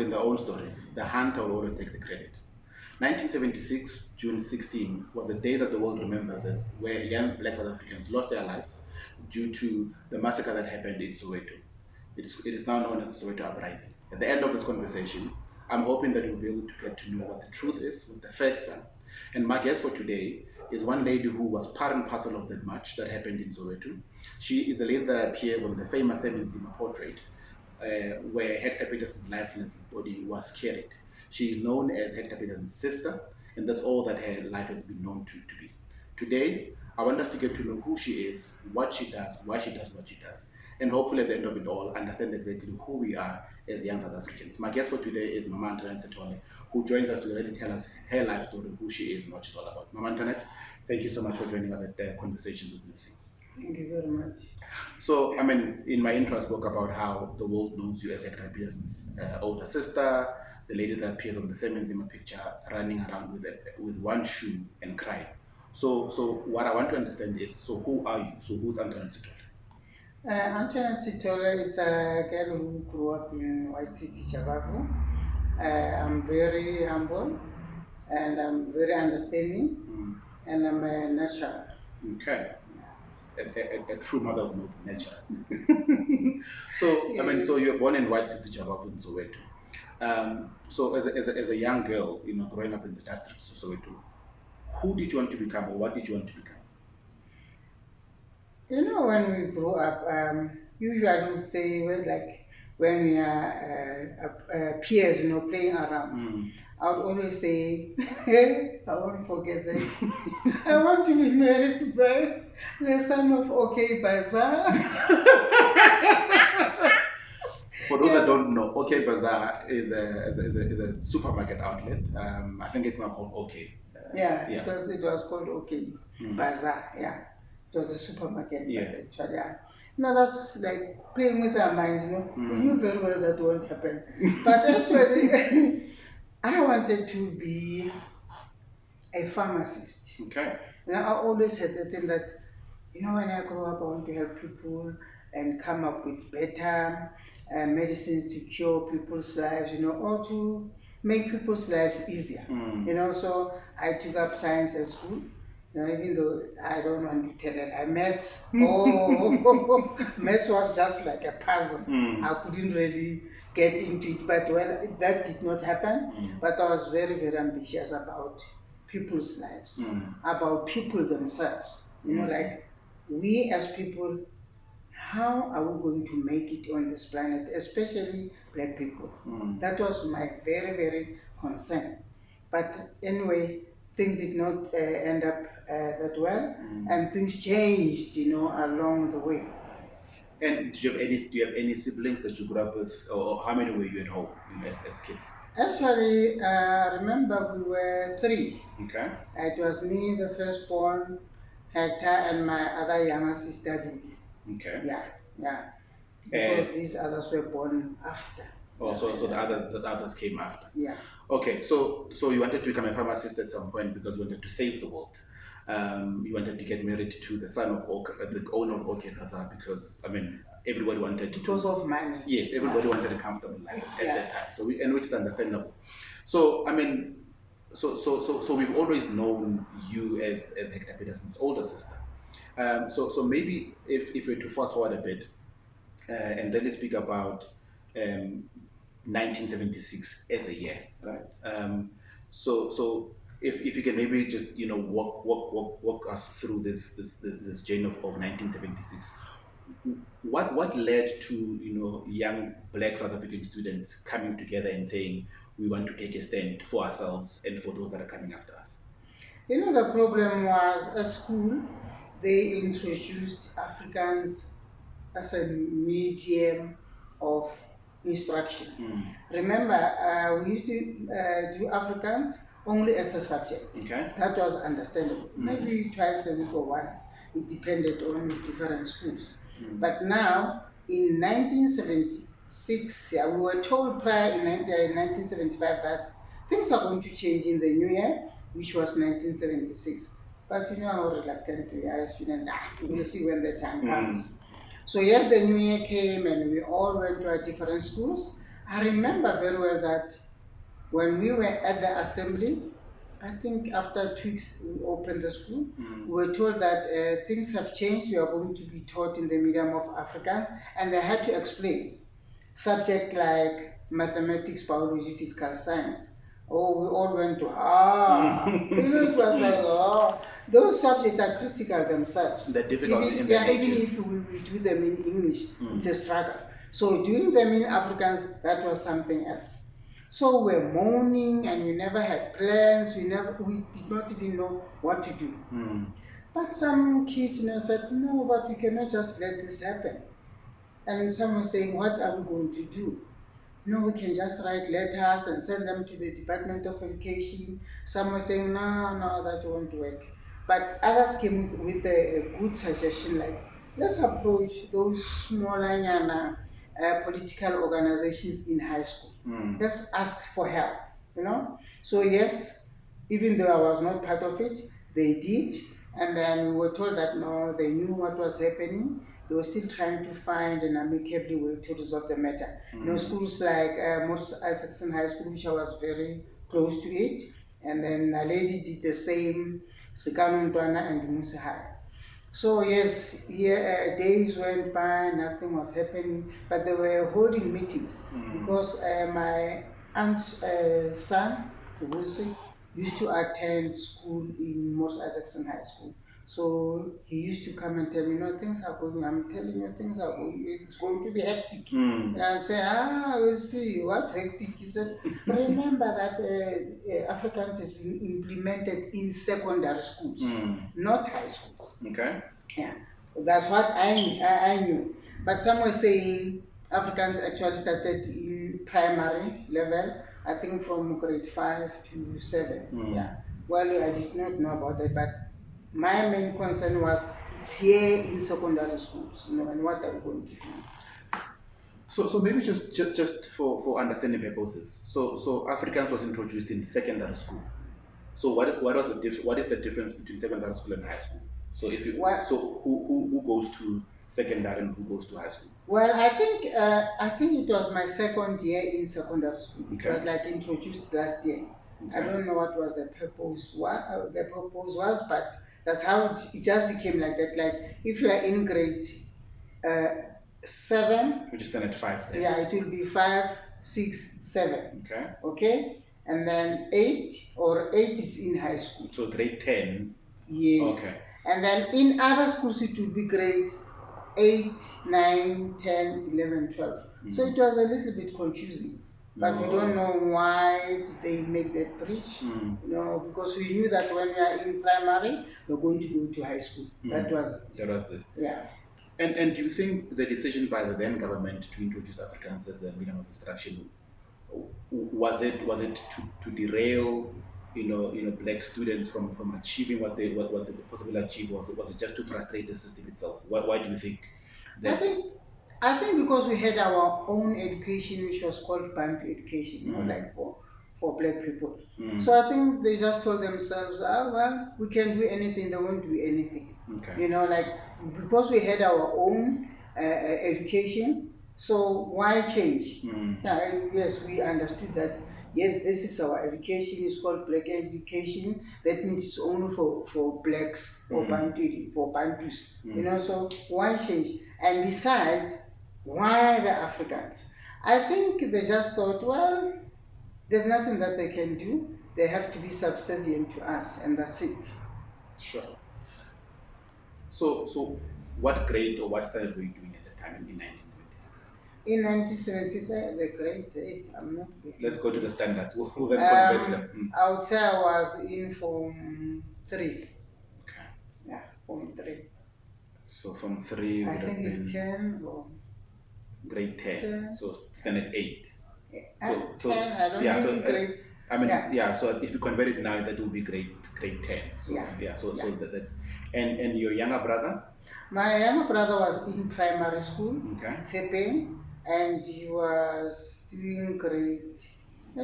in their own stories, the hunter will always take the credit. 1976, June 16, was the day that the world remembers as where young black South Africans lost their lives due to the massacre that happened in Soweto. It is now known as the Soweto Uprising. At the end of this conversation, I'm hoping that you'll be able to get to know what the truth is, what the facts are. And my guest for today is one lady who was part and parcel of that march that happened in Soweto. She is the lady that appears on the famous Zima portrait, where Hector Pieterson's lifeless body was carried. She is known as Hector Pieterson's sister, and that's all that her life has been known to be. Today, I want us to get to know who she is, what she does, why she does what she does, and hopefully at the end of it all, understand exactly who we are as young South Africans. My guest for today is Mama Antoinette Sithole, who joins us to really tell us her life story, who she is, and what she's all about. Mama Antoinette, thank you so much for joining us at the conversation with Nnusi. Thank you very much. So, I mean, in my intro, I spoke about how the world knows you as Hector Pieterson's older sister, the lady that appears on the Zima picture, running around with one shoe and crying. So what I want to understand is, so who are you? So who's Antoinette Sithole? Antoinette Sithole is a girl who grew up in White City, Chavavu. I'm very humble and I'm very understanding and I'm a natural. Okay. A true mother of nature. So, I mean, so you were born in White City, Chavavu in Soweto. So as a young girl, you know, growing up in the district of Soweto, who did you want to become or what did you want to become? You know, when we grew up, usually we say, well, like, when we are peers, you know, playing around, I would always say, I won't forget that. I want to be married by the son of OK Bazaar. For those that don't know, OK Bazaar is a supermarket outlet. I think it's now called OK. Yeah. It was called OK Bazaar. Yeah, it was a supermarket. Yeah. Actually, yeah. No, that's like playing with our minds. You know, we knew very well that won't happen. But actually, I wanted to be a pharmacist. Okay. You know, I always had the thing that, you know, when I grow up, I want to help people and come up with better medicines to cure people's lives, you know, or to make people's lives easier. You know, so I took up science at school. You know, even though I don't want to tell it, I maths. Maths was just like a puzzle. I couldn't really get into it, but well, that did not happen. But I was very, very ambitious about people's lives, about people themselves. You know, like we as people, how are we going to make it on this planet, especially black people? That was my very, very concern. But anyway, things did not end up that well, and things changed, you know, along the way. And do you have any siblings that you grew up with, or how many were you at home, you know, as kids? Actually, remember we were three. Okay. It was me, the firstborn, Herctor, and my other younger sister, Bibi. Okay. Yeah. Because these others were born after. Oh, so the others came after. Yeah. Okay, so you wanted to become a pharmacist at some point because you wanted to save the world. You wanted to get married to the son of the owner of OK Bazaar because, I mean, everybody wanted because of money. Yes, everybody wanted a comfortable life at that time. So which is understandable. So I mean, so we've always known you as Hector Pieterson's older sister. So maybe if we were to fast forward a bit and really speak about 1976 as a year, right? So if you can maybe just, you know, walk us through this journey of 1976. What led to, you know, young black South African students coming together and saying we want to take a stand for ourselves and for those that are coming after us? You know, the problem was at school they introduced Afrikaans as a medium of instruction. Remember, we used to do Afrikaans only as a subject. Okay. That was understandable. Maybe twice a week or once. It depended on different schools. But now, in 1976, we were told prior in 1975 that things are going to change in the new year, which was 1976. But you know how reluctant we are as students. We'll see when the time comes. So yes, the new year came and we all went to our different schools. I remember very well that when we were at the assembly, I think after 2 weeks we opened the school, we were told that things have changed. We are going to be taught in the medium of Afrikaans, and they had to explain subject like mathematics, biology, physical science. Oh, we all went to it was like those subjects are critical themselves. They're difficult Even in their even natures. if we do them in English, it's a struggle. So doing them in Afrikaans, that was something else. So we're moaning, and we never had plans. We did not even know what to do. But some kids, said, no, but we cannot just let this happen. And some were saying, what are we going to do? No, we can just write letters and send them to the Department of Education. Some were saying, no, no, that won't work. But others came with a good suggestion like, let's approach those smaller political organizations in high school. Let's ask for help, So yes, even though I was not part of it, they did. And then we were told that no, they knew what was happening. They were still trying to find an amicable way to resolve the matter. Schools like Morris Isaacson High School, which I was very close to it, and then a lady did the same, Sekano Ntwana and Nnusi High. So yes, days went by, nothing was happening, but they were holding meetings because my aunt's son, Nnusi, used to attend school in Morris Isaacson High School. So he used to come and tell me, no, things are going, I'm telling you, things are going, it's going to be hectic. And I'd say, we'll see, what's hectic? He said, remember that Afrikaans has been implemented in secondary schools, not high schools. Okay. Yeah, that's what I knew. But some were saying Afrikaans actually started in primary level, I think from grade 5 to 7. Yeah. Well, I did not know about that, but my main concern was it's here in secondary schools, and what are we going to do? So maybe just for understanding purposes. So Afrikaans was introduced in secondary school. So what is the difference between secondary school and high school? So who goes to secondary and who goes to high school? Well, I think it was my second year in secondary school. Okay. It was like introduced last year. Okay. I don't know what was the purpose. What the purpose was, but that's how it just became like that. Like if you are in grade 7, which is then at 5. Then. Yeah, it will be 5, 6, 7. Okay. Okay, and then 8 is in high school. So grade 10. Yes. Okay. And then in other schools it will be grade 8, 9, 10, 11, 12. So it was a little bit confusing. But we don't know why they make that bridge. Because we knew that when we are in primary, we're going to go to high school. That was it. Yeah. And do you think the decision by the then government to introduce Afrikaans as a medium of instruction was it to derail black students from achieving what they possibly achieve? Was it just to frustrate the system itself? Why do you think that? I think because we had our own education, which was called Bantu education, like for black people. So I think they just told themselves, well, we can do anything, they won't do anything. Okay. Because we had our own education, so why change? Yes, we understood that, yes, this is our education, it's called black education, that means it's only for blacks, for Bantus, so why change? And besides, why the Africans? I think they just thought, well, there's nothing that they can do. They have to be subservient to us, and that's it. Sure. So what grade or what standard were you doing at the time in 1976? In 1976, the grades, I'm not good. Let's go to the standards. We'll then convert them. I would say I was in Form 3. Okay. Yeah, Form 3. So from 3 I think it's 10 or grade 10. So standard 8. So 10, I don't know grade. So if you convert it now, that will be grade 10. So so that's and your younger brother? My younger brother was in primary school, Tsepeng, and he was doing grade 4.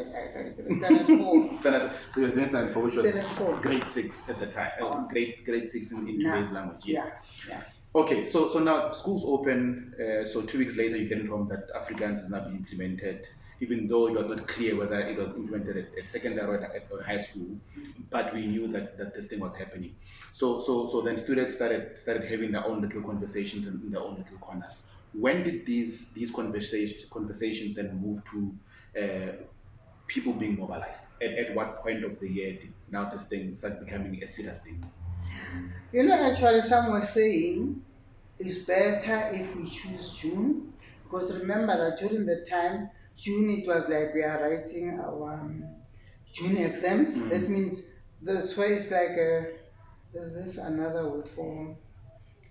So he was doing standard 4, which was grade 6 at the time. Grade 6 in today's language. Yes. Yeah. Okay, so now schools open. So 2 weeks later, you get informed that Afrikaans is now being implemented even though it was not clear whether it was implemented at secondary or high school, but we knew that this thing was happening. So then students started having their own little conversations in their own little corners. When did these conversations then move to people being mobilized? At what point of the year did now this thing start becoming a serious thing? Actually, some were saying it's better if we choose June, because remember that during the time, June, it was like we are writing our June exams. That means that's why it's like there's this another word for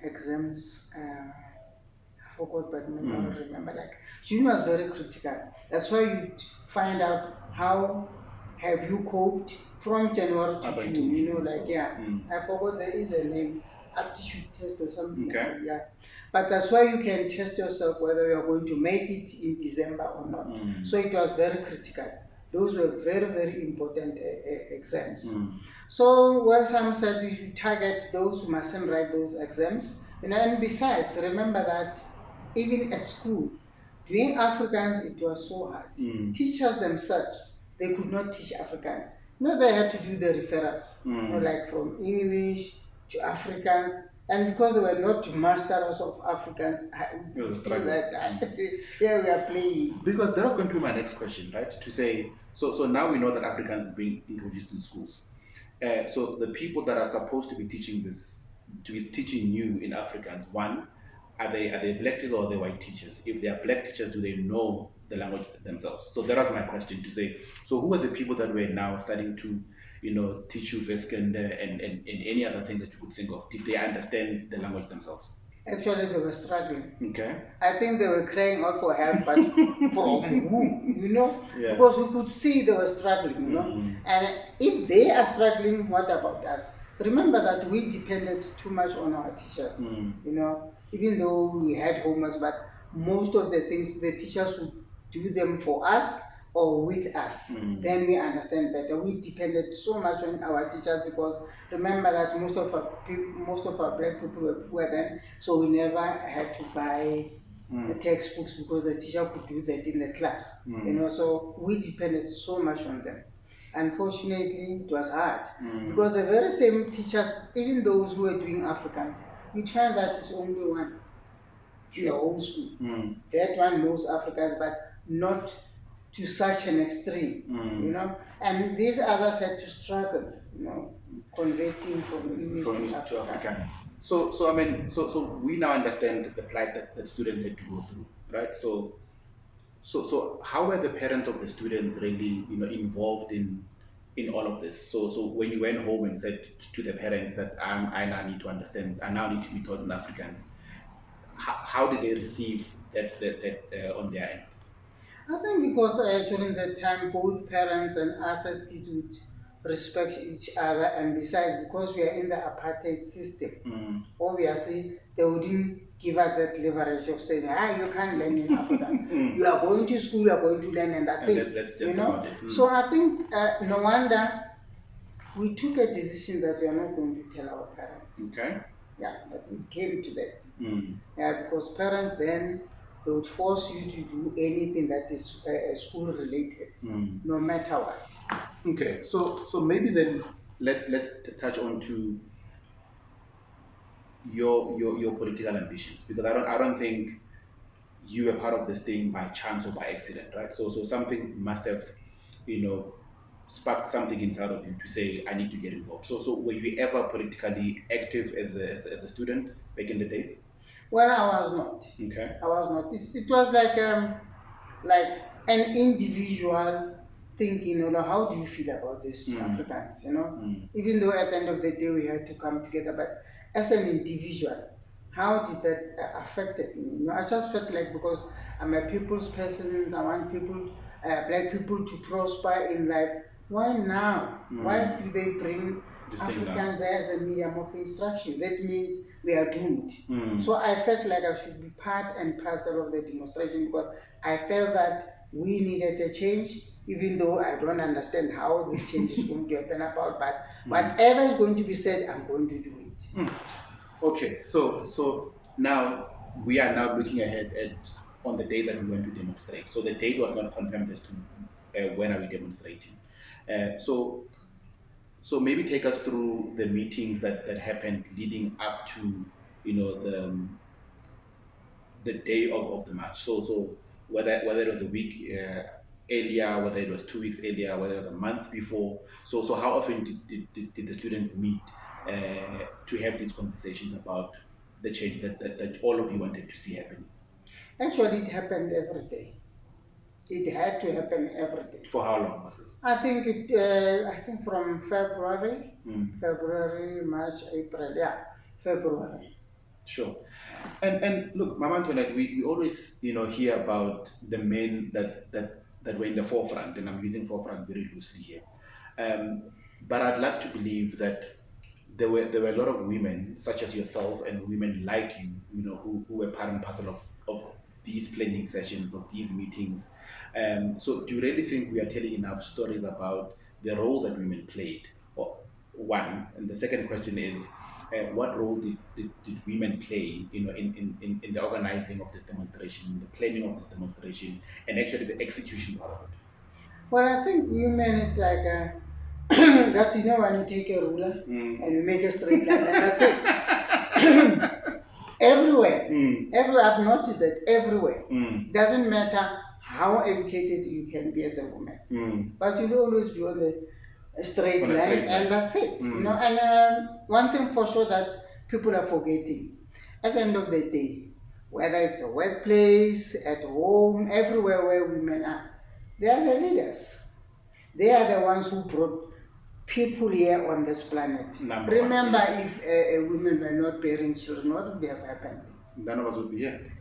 exams. I forgot, but maybe I'll remember. Like June was very critical. That's why you find out how have you coped from January to Up until June. June, Like so, yeah, I forgot there is a name, aptitude test or something. Okay. Yeah, but that's why you can test yourself whether you are going to make it in December or not. So it was very critical. Those were very important exams. So where some said you should target those who mustn't write those exams. And besides, remember that even at school, doing Afrikaans, it was so hard. Teachers themselves, they could not teach Afrikaans. They had to do the referrals, like from English to Afrikaans. And because they were not masters of Afrikaans, It was a we feel struggle. that yeah, we are playing. Because that was going to be my next question, right? To say, so now we know that Afrikaans is being introduced in schools. So the people that are supposed to be teaching this, to be teaching you in Afrikaans, one, are they black teachers or are they white teachers? If they are black teachers, do they know the language themselves? So that was my question to say. So who are the people that were now starting to, teach you Veskende and any other thing that you could think of? Did they understand the language themselves? Actually, they were struggling. Okay. I think they were crying out for help, but from who? Yeah. Because we could see they were struggling. And if they are struggling, what about us? Remember that we depended too much on our teachers, even though we had homeworks, but most of the things the teachers would do them for us or with us. Then we understand better. We depended so much on our teachers because remember that most of our black people were poor then, so we never had to buy textbooks because the teacher could do that in the class. So we depended so much on them. Unfortunately, it was hard because the very same teachers, even those who were doing Afrikaans, we find that it's only one in the whole school. That one knows Afrikaans, but not to such an extreme. And these others had to struggle, converting from English to Afrikaans. So I mean, so we now understand the plight that students had to go through, right? So how were the parents of the students really, involved in all of this? So when you went home and said to the parents that I now need to understand, I now need to be taught in Afrikaans, how did they receive that on their end? I think because during that time, both parents and us as kids would respect each other, and besides, because we are in the apartheid system, obviously they wouldn't give us that leverage of saying, you can't learn in Africa. You are going to school, you are going to learn, and that's it. That's just about it. So I think no wonder we took a decision that we are not going to tell our parents. Okay. Yeah, but it came to that. Yeah, because parents then they would force you to do anything that is school related, no matter what. Okay, so maybe then let's touch on to your political ambitions, because I don't think you were part of this thing by chance or by accident, right? So something must have, sparked something inside of you to say I need to get involved. So were you ever politically active as a student back in the days? Well, I was not. Okay. I was not. It was like an individual thinking, how do you feel about this Africans, Even though at the end of the day we had to come together, but as an individual, how did that affect me? I just felt like because I'm a people's person, I want people, black people to prosper in life. Why now? Why do they bring This thing now. Africans there as a medium of instruction? That means we are doomed. So I felt like I should be part and parcel of the demonstration because I felt that we needed a change, even though I don't understand how this change is going to happen about, but whatever is going to be said, I'm going to do it. Okay, so now we are now looking ahead at on the day that we went to demonstrate. So the date was not confirmed as to when are we demonstrating. So maybe take us through the meetings that happened leading up to, the day of the match. So whether it was a week earlier, whether it was 2 weeks earlier, whether it was a month before. So how often did the students meet to have these conversations about the change that all of you wanted to see happen? Actually, it happened every day. It had to happen every day. For how long was this? I think I think from February, February, March, April. Yeah, February. Sure. And look, Mama Antoinette, we always hear about the men that were in the forefront, and I'm using forefront very loosely here. Um, but I'd like to believe that there were a lot of women such as yourself and women like you, who were part and parcel of these planning sessions, of these meetings. So do you really think we are telling enough stories about the role that women played? Or one, and the second question is, what role did women play, in the organizing of this demonstration, the planning of this demonstration, and actually the execution part of it? Well, I think women is like just when you take a ruler and you make a straight line, and that's it. Everywhere, everywhere. I've noticed that everywhere. Doesn't matter how educated you can be as a woman, but you'll always be on the straight On a line, straight line. and that's it. And one thing for sure that people are forgetting, at the end of the day, whether it's a workplace, at home, everywhere where women are, they are the leaders. They are the ones who brought people here on this planet. Remember, Yes. if women were not bearing children, what would have happened? None of us would be here.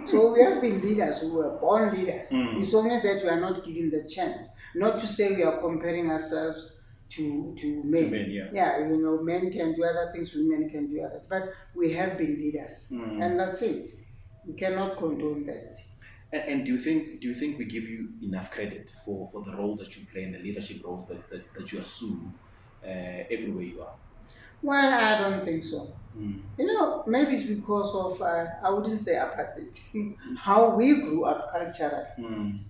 So we have been leaders who were born leaders. It's only that we are not given the chance. Not to say we are comparing ourselves to men. Men, yeah. Yeah, men can do other things, women can do other. But we have been leaders, and that's it. We cannot condone that. And do you think we give you enough credit for the role that you play and the leadership roles that you assume everywhere you are? Well, I don't think so. Maybe it's because of, I wouldn't say apartheid, how we grew up culturally.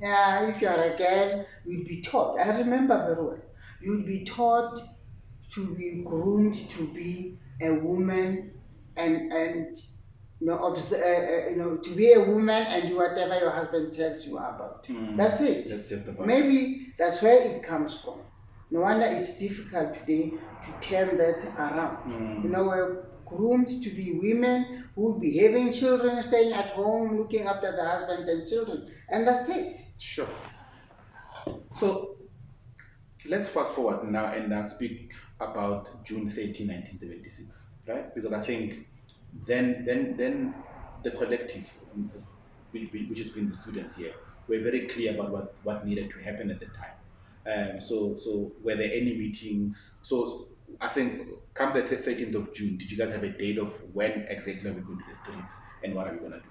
Yeah, if you are a girl, you'd be taught. I remember very well. You'd be taught to be groomed to be a woman, and to be a woman and do whatever your husband tells you about. That's it. That's just the point. Maybe that's where it comes from. No wonder it's difficult today to turn that around. We're groomed to be women who will be having children, staying at home, looking after the husband and children, and that's it. Sure. So let's fast forward now and now speak about June 30, 1976, right? Because I think then the collective, which has been the students here, were very clear about what needed to happen at the time. So were there any meetings? So I think come the 13th of June, did you guys have a date of when exactly are we going to the streets and what are we going to do?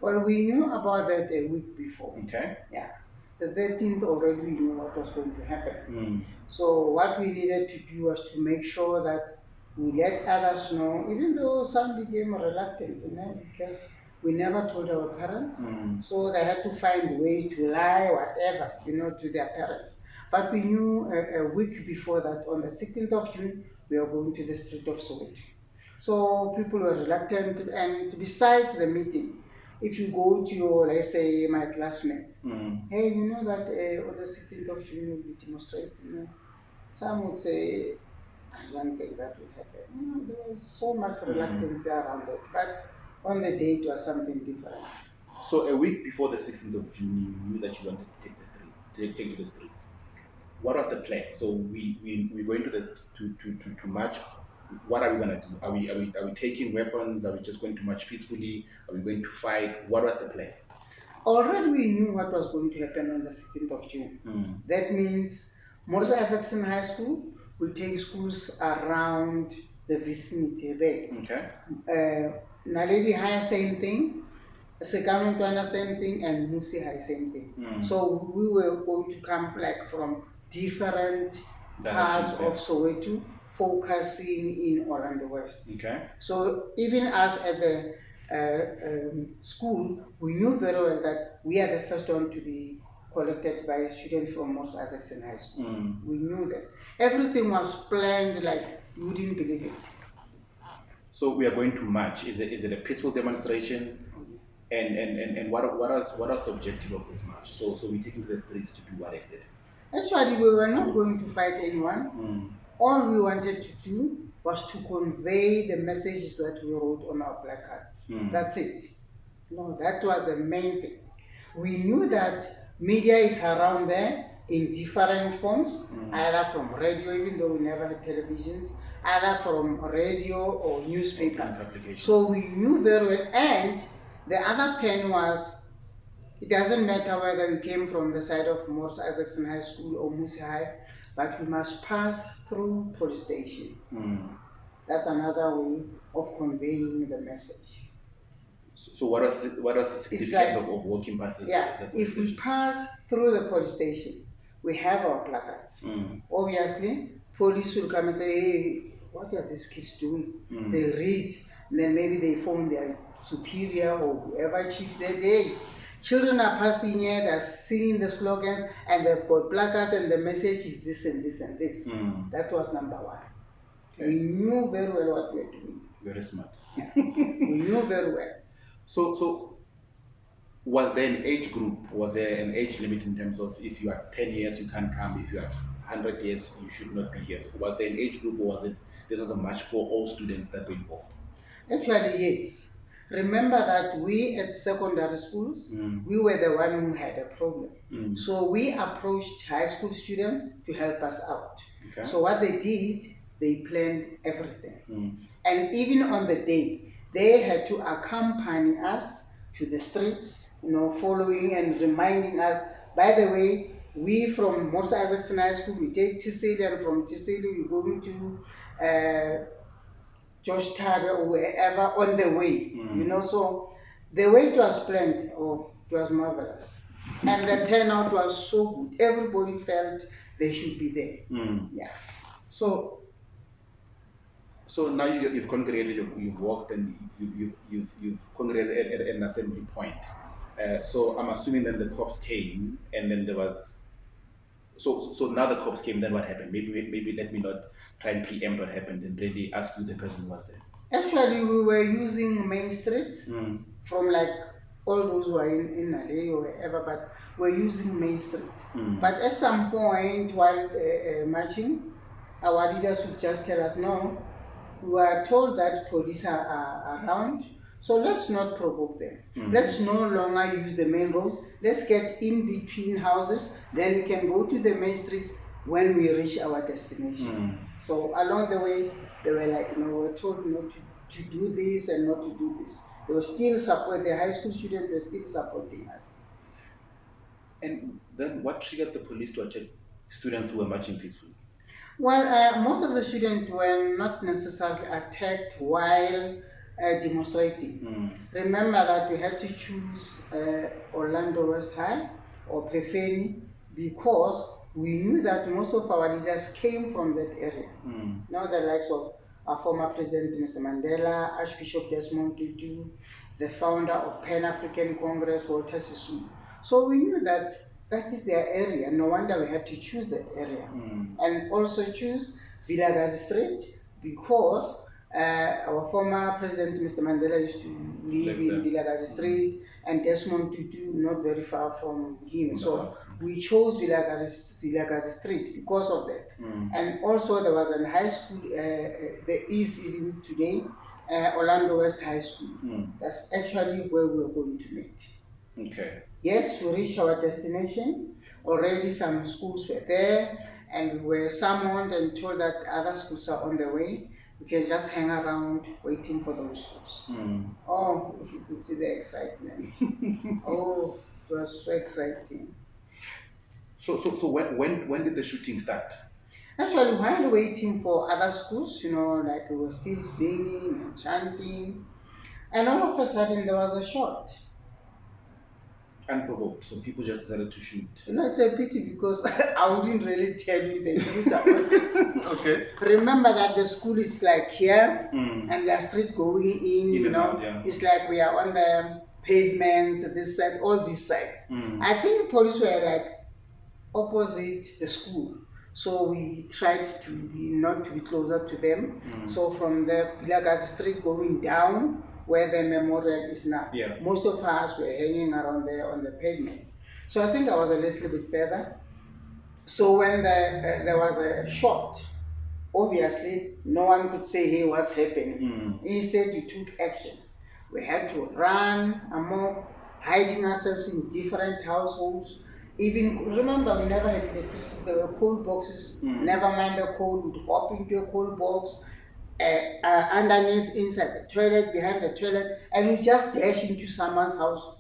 Well, we knew about that a week before. Okay. Yeah. The 13th already we knew what was going to happen. So what we needed to do was to make sure that we let others know, even though some became reluctant, because we never told our parents. So they had to find ways to lie, whatever, to their parents. But we knew a week before that, on the 16th of June, we are going to the street of Soweto. So people were reluctant, and besides the meeting, if you go to your, let's say, my classmates, hey, you know that on the 16th of June will be demonstrating. Some would say, I don't think that will happen. There was so much reluctance around it, but on the day it was something different. So a week before the 16th of June, you knew that you wanted to take to the streets. What was the plan? So we're going to march. What are we gonna do? Are we taking weapons? Are we just going to march peacefully? Are we going to fight? What was the plan? Already we knew what was going to happen on the 16th of June. That means Morza Jackson High School will take schools around the vicinity there. Okay. Naledi High, same thing. Sekano Ntwana, same thing, and Nnusi High, same thing. So we were going to come like from different parts of Soweto, focusing in Orlando West. Okay. So even us at the school, we knew very well that we are the first one to be collected by students from Mos Isaacson High School. We knew that. Everything was planned like you wouldn't believe it. So we are going to march. Is it a peaceful demonstration? And what is the objective of this march? So we take to the streets to do what exactly? Actually, we were not going to fight anyone. All we wanted to do was to convey the messages that we wrote on our placards. That's it. No, that was the main thing. We knew that media is around there in different forms, either from radio, even though we never had televisions, either from radio or newspapers. So we knew very well. And the other plan was, it doesn't matter whether you came from the side of Mos Isaacson High School or Musi High, but you must pass through police station. That's another way of conveying the message. So what was the significance of walking past the if we pass through the police station, we have our placards. Obviously, police will come and say, hey, what are these kids doing? They read, and then maybe they phone their superior or whoever chief that day. Children are passing here, they're singing the slogans, and they've got placards, and the message is this and this and this. That was number one. Okay. We knew very well what we were doing. Very smart. We knew very well. So was there an age group? Was there an age limit in terms of if you are 10 years you can't come, if you are 100 years you should not be here? Was there an age group, or was it this was a match for all students that were involved? Actually, yes. Remember that we at secondary schools, we were the one who had a problem. So we approached high school students to help us out. Okay. So what they did, they planned everything. And even on the day, they had to accompany us to the streets, following and reminding us, by the way, we from Mos Isaacson High School, we take Tisili, and from Tisili we're going to George Tabe or wherever on the way, so the way it was planned, it was marvelous. And the turnout was so good. Everybody felt they should be there. Yeah. So now you've congregated, you've walked, and you've congregated at an assembly point. So I'm assuming then the cops came, and then there was. So now the cops came. Then what happened? Maybe let me not try and preempt what happened and really ask who the person was there. Actually, we were using main streets from like all those who are in Nale or wherever, but we're using main streets. But at some point while marching, our leaders would just tell us, no, we were told that police are around, so let's not provoke them. Let's no longer use the main roads. Let's get in between houses, then we can go to the main street when we reach our destination. So along the way, they were like, we were told not to do this and not to do this. They were still supporting, the high school students were still supporting us. And then what triggered the police to attack students who were marching peacefully? Well, most of the students were not necessarily attacked while demonstrating. Remember that we had to choose Orlando West High or Pefeni because we knew that most of our leaders came from that area. Now the likes of our former President Mr. Mandela, Archbishop Desmond Tutu, the founder of Pan-African Congress, Walter Sisulu. So we knew that that is their area. No wonder we had to choose that area. And also choose Villa Gazi Street because our former President Mr. Mandela used to live in Villa Gazi Street, and Desmond Tutu not very far from him. So we chose Villa Gazi Street because of that. And also there was a high school, there is even today, Orlando West High School. That's actually where we were going to meet. Okay. Yes, we reached our destination. Already some schools were there, and we were summoned and told that other schools are on the way. We can just hang around waiting for those schools. Oh, if you could see the excitement. Oh, it was so exciting. So when did the shooting start? Actually, while waiting for other schools, like we were still singing and chanting, and all of a sudden there was a shot. Unprovoked, so people just decided to shoot. It's a pity because I wouldn't really tell you the truth. Okay. Remember that the school is like here, Mm. and the streets going in, and out, yeah. It's like we are on the pavements, this side, all these sides. I think police were like opposite the school. So we tried to be not to be closer to them. So from the Vilagazi street going down where the memorial is now, Yeah. most of us were hanging around there on the pavement. So I think I was a little bit further. So when there was a shot, obviously no one could say, hey, what's happening? Instead, we took action. We had to run amok, hiding ourselves in different households. Even, remember, we never had electricity. There were coal boxes. Never mind the coal, we'd hop into a coal box, underneath, inside the toilet, behind the toilet, and we just dash into someone's house,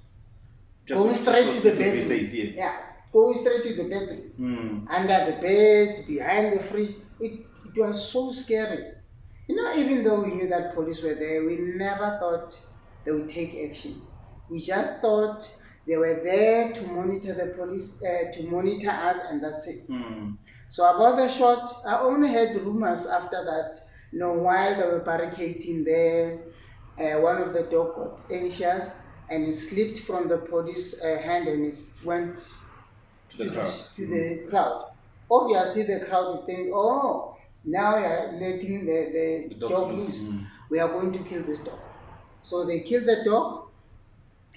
going straight to the bedroom. Safe, yes. Yeah, going straight to the bedroom. Under the bed, behind the fridge. It was so scary. Even though we knew that police were there, we never thought they would take action. We just thought they were there to monitor the police, to monitor us, and that's it. So about the shot, I only heard rumors after that. While they were barricading there, one of the dog got anxious and it slipped from the police hand and it went to the crowd. Obviously, the crowd would think, oh, now we are letting the dog loose. We are going to kill this dog. So they killed the dog,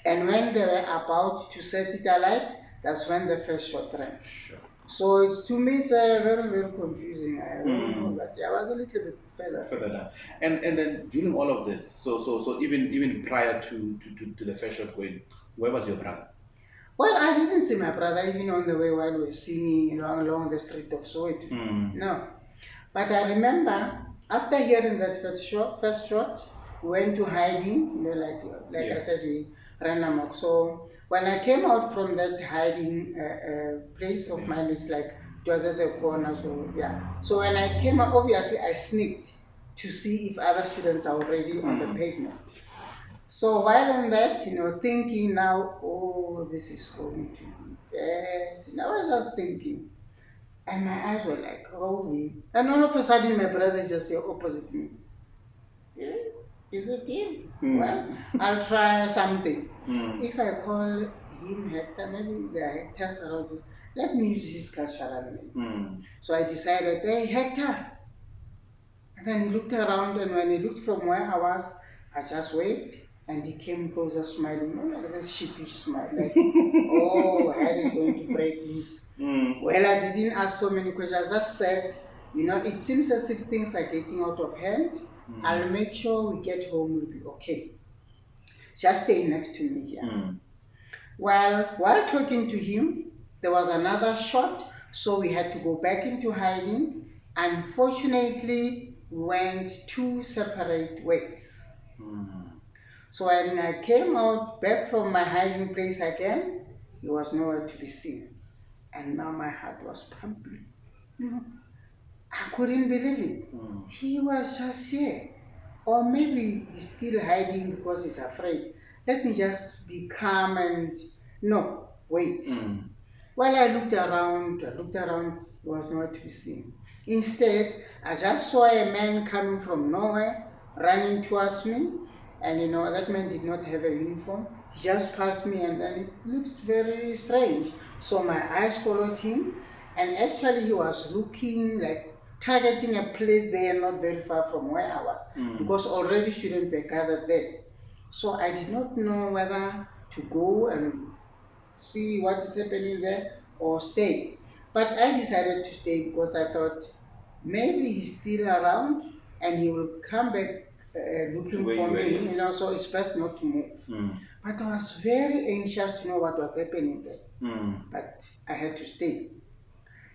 and when they were about to set it alight, that's when the first shot rang. Sure. So to me, it's very, very confusing. I don't know, but I was a little bit further down. And then during all of this, so even prior to the first shot going, where was your brother? Well, I didn't see my brother even on the way while we were singing along the street of Soweto. No. But I remember after hearing that first shot, we went to hiding, like I said, we ran amok. So when I came out from that hiding place of mine, it's like it was at the corner. So yeah. So when I came out, obviously I sneaked to see if other students are already on the pavement. So while on that, thinking now, oh, this is going to be bad. And I was just thinking, and my eyes were like rolling. And all of a sudden, my brother just said opposite me. Yeah, is it him? Well, I'll try something. If I call him Hector, maybe there are Hectors around. Let me use his cultural name. So I decided, hey, Hector. And then he looked around, and when he looked from where I was, I just waved. And he came closer smiling, like this sheepish smile, like, oh, hell is going to break loose. Well, I didn't ask so many questions. I just said, it seems as if things are getting out of hand. I'll make sure we get home, we'll be okay. Just stay next to me here. Well, while talking to him, there was another shot, so we had to go back into hiding. Unfortunately, we went two separate ways. So when I came out back from my hiding place again, he was nowhere to be seen. And now my heart was pumping. I couldn't believe it. He was just here. Or maybe he's still hiding because he's afraid. Let me just be calm and, no, wait. Well, I looked around, he was nowhere to be seen. Instead, I just saw a man coming from nowhere, running towards me. And that man did not have a uniform. He just passed me and then it looked very strange. So my eyes followed him and actually he was looking like targeting a place there not very far from where I was because already students were gathered there. So I did not know whether to go and see what is happening there or stay. But I decided to stay because I thought maybe he's still around and he will come back looking for me, so it's best not to move. But I was very anxious to know what was happening there. But I had to stay.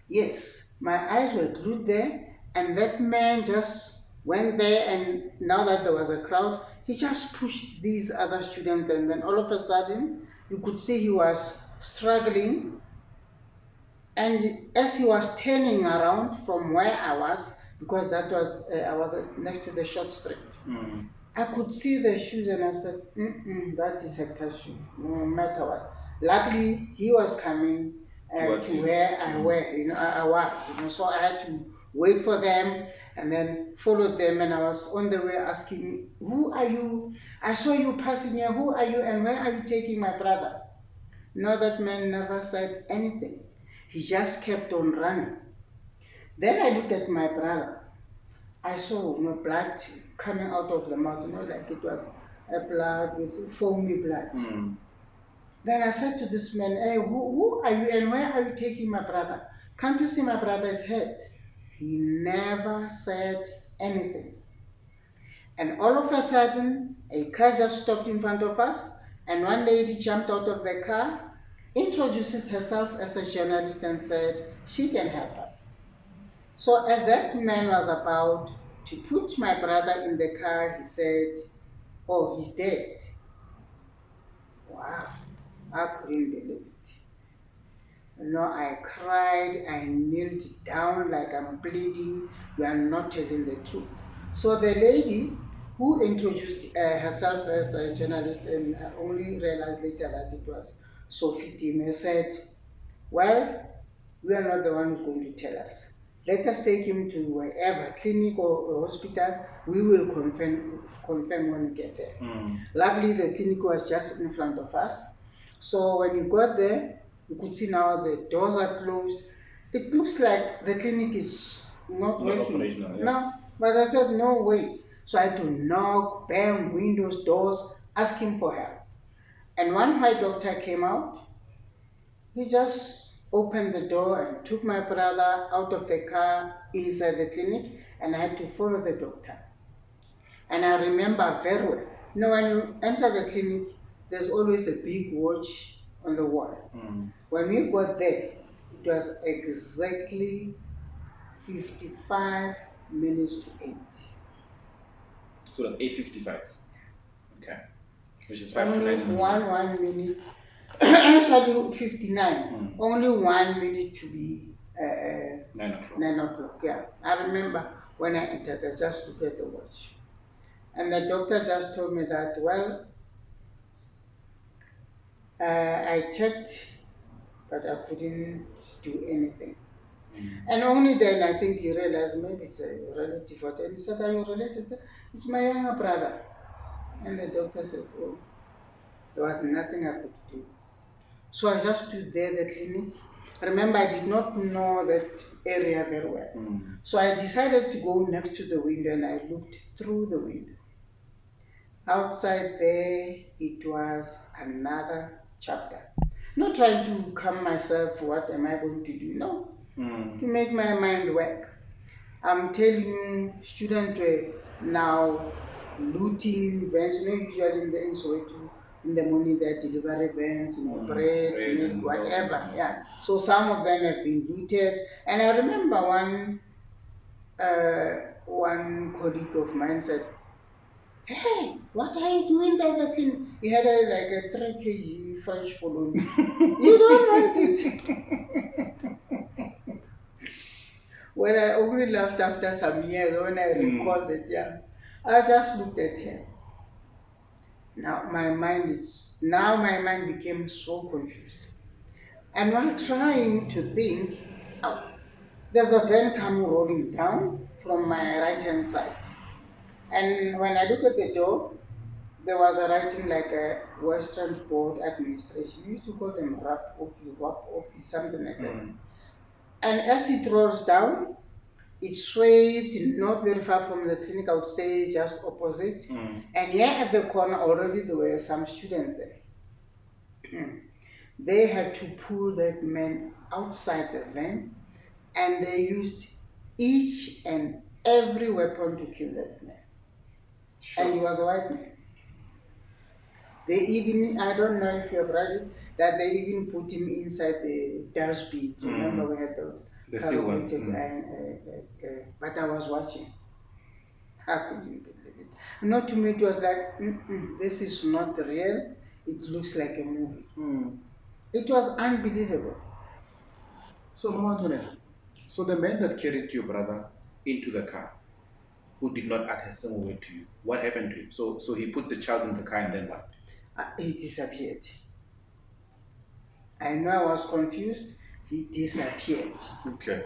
Yes, my eyes were glued there, and that man just went there, and now that there was a crowd, he just pushed these other students, and then all of a sudden, you could see he was struggling. And as he was turning around from where I was, because that was I was next to the short street. I could see the shoes and I said, that is Hector's shoe, no matter what. Luckily, he was coming Towards to you. where I were, I was, so I had to wait for them and then followed them, and I was on the way asking, "Who are you? I saw you passing here. Who are you, and where are you taking my brother?" No, that man never said anything. He just kept on running. Then I looked at my brother. I saw blood coming out of the mouth, like it was a blood with foamy blood. Then I said to this man, "Hey, who are you and where are you taking my brother? Can't you see my brother's head?" He never said anything. And all of a sudden, a car just stopped in front of us, and one lady jumped out of the car, introduces herself as a journalist, and said she can help us. So as that man was about to put my brother in the car, he said, "Oh, he's dead." Wow, I couldn't believe it. I cried, I kneeled down like I'm bleeding. You are not telling the truth. So the lady who introduced herself as a journalist, and I only realized later that it was Sophie Time, said, "Well, we are not the one who's going to tell us. Let us take him to wherever, clinic or hospital. We will confirm when we get there." Luckily, the clinic was just in front of us. So when you got there, you could see now the doors are closed. It looks like the clinic is not working. Operational, yeah. No, but I said, no ways. So I had to knock, bang windows, doors, asking for help. And one white doctor came out. He just opened the door and took my brother out of the car inside the clinic, and I had to follow the doctor. And I remember very well. When you enter the clinic, there's always a big watch on the wall. When we got there, it was exactly 55 minutes to 8. So that's 8:55. Okay. Which is 5 to 9 Only in the one morning. minute, actually 59. Only 1 minute to be 9 o'clock. 9 o'clock, yeah. I remember when I entered, I just looked at the watch. And the doctor just told me that, well, I checked, but I couldn't do anything. And only then I think he realized maybe it's a relative. And he said, "Are you related?" I said, "It's my younger brother." And the doctor said, "Oh, there was nothing I could do." So I just stood there, the clinic. Remember, I did not know that area very well. So I decided to go next to the window, and I looked through the window. Outside there, it was another chapter. Not trying to calm myself, what am I going to do? No, to make my mind work. I'm telling you, students were now looting vans. Usually in Soweto, in the morning there are delivery vans, bread, milk, whatever. Yeah. So some of them have been looted. And I remember one colleague of mine said, "Hey, what are you doing by the thing?" He had like a 3 kg French polony. "You don't want it." When I only laughed after some years, when I recalled it, yeah, I just looked at him. Now my mind became so confused. And while trying to think, oh, there's a van coming rolling down from my right hand side. And when I look at the door, there was a writing like a Western Board Administration. We used to call them RAP office, something like that. And as it rolls down, it swayed not very far from the clinic, I would say just opposite. And here at the corner, already there were some students there. They had to pull that man outside the van, and they used each and every weapon to kill that man. Sure. And he was a white man. They even, I don't know if you have read it, that they even put him inside the dustbin. Remember we had those corrugated but I was watching. I couldn't believe it. Not to me, it was like, this is not real. It looks like a movie. It was unbelievable. So, Mama Antoinette, so the man that carried your brother into the car, who did not utter a single word to you, what happened to him? So he put the child in the car and then what? He disappeared. I know I was confused. He disappeared. Okay.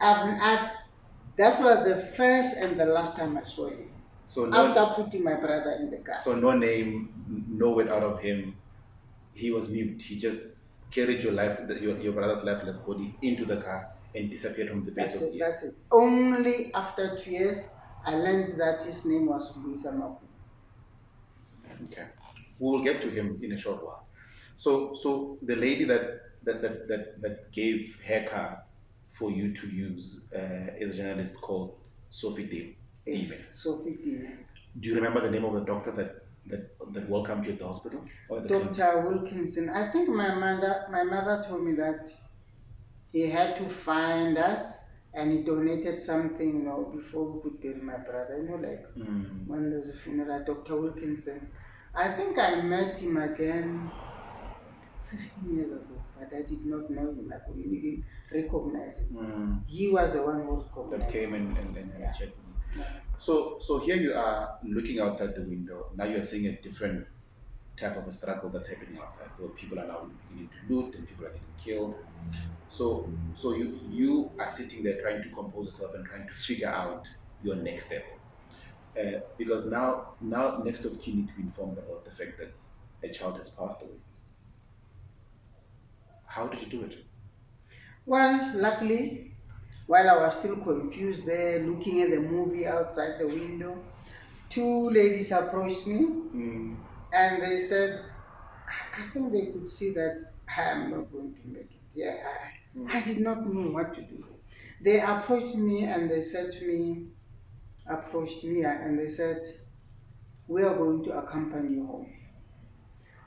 That was the first and the last time I saw him. So After putting my brother in the car. so no name, no word out of him. He was mute. He just carried your brother's lifeless body into the car and disappeared from the face That's of it. the earth. That's it. Only after 2 years, I learned that his name was Luisa Maku. Okay. We will get to him in a short while. So the lady that gave her car for you to use is a journalist called Sophie Dime. Yes, Sophie Dime. Do you remember the name of the doctor that welcomed you at the hospital or the clinic? Dr. Wilkinson. I think my mother told me that he had to find us and he donated something, before we could bury my brother. Like when there's a funeral, Dr. Wilkinson. I think I met him again 15 years ago, but I did not know him. I couldn't even recognize him. He was the one who recognized That came and Yeah. checked me. Yeah. So here you are looking outside the window. Now you are seeing a different type of a struggle that's happening outside. So people are now beginning to loot and people are getting killed. So you are sitting there trying to compose yourself and trying to figure out your next step. Because now next of kin need to be informed about the fact that a child has passed away. How did you do it? Well, luckily, while I was still confused there, looking at the movie outside the window, two ladies approached me and they said, I think they could see that I am not going to make it. Yeah, I did not know what to do. They approached me and they said to me, and they said, we are going to accompany you home.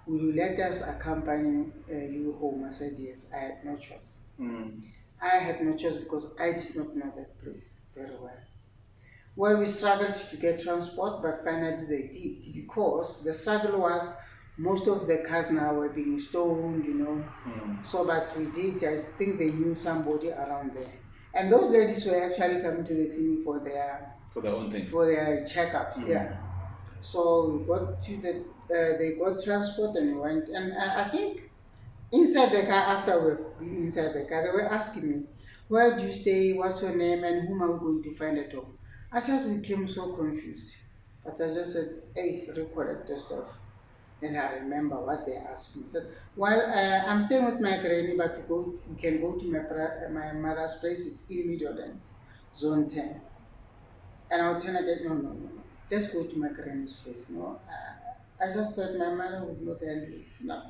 Will you let us accompany you home? I said, yes. I had no choice. I had no choice because I did not know that place very well. Well, we struggled to get transport, but finally they did, because the struggle was most of the cars now were being stoned. So, but we did. I think they knew somebody around there. And those ladies were actually coming to the clinic for their own things. For their checkups, yeah. So we got to they got transport and we went. And I think inside the car, after we were inside the car, they were asking me, where do you stay, what's your name, and whom are we going to find at home? I just became so confused. But I just said, hey, recollect yourself. Then I remember what they asked me. I said, well, I'm staying with my granny, but we can go to my mother's place. It's in Midlands, Zone 10. And I would tell her that, no, no, no, no. Let's go to my granny's place. No, I just thought my mother would not handle it. No.